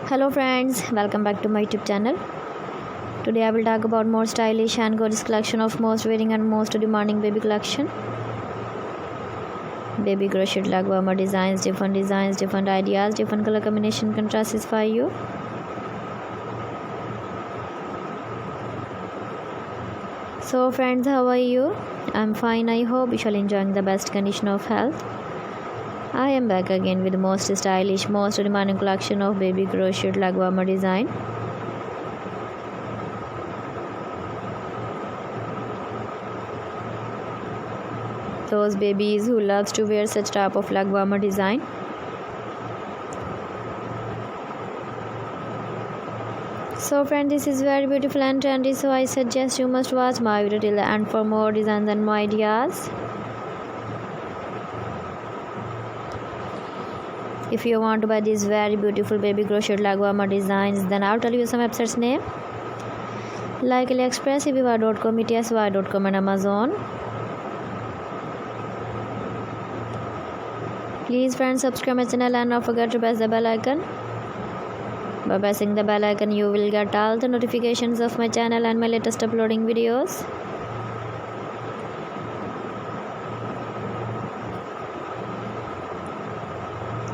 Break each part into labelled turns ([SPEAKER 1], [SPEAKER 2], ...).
[SPEAKER 1] Hello friends, welcome back to my YouTube channel. Today I will talk about more stylish and gorgeous collection of most wearing and most demanding baby collection. Baby crochet leg warmer designs, different ideas, different color combination contrasts for you. So friends, how are you? I'm fine. I hope you shall enjoying the best condition of health. I am back again with the most stylish, most demanding collection of baby crochet leg warmer design. Those babies who loves to wear such type of leg warmer design. So friend, this is very beautiful and trendy, so I suggest you must watch my video till the end for more designs and more ideas. If you want to buy these very beautiful baby crochet leg warmer designs, then I'll tell you some websites name like AliExpress, eviva.com, etsy.com and Amazon. Please friends, subscribe my channel and don't forget to press the bell icon. By pressing the bell icon, you will get all the notifications of my channel and my latest uploading videos.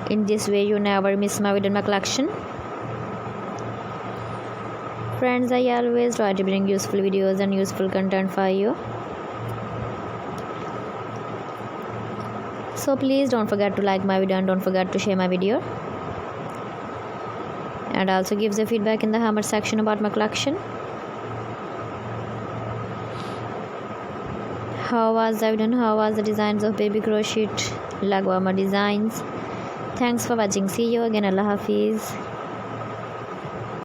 [SPEAKER 1] In this way, you never miss my video in my collection. Friends, I always try to bring useful videos and useful content for you. So please don't forget to like my video and don't forget to share my video. And also give the feedback in the comment section about my collection. How was the video? How was the designs of baby crochet leg warmer designs? Thanks for watching. See you again. Allah Hafiz.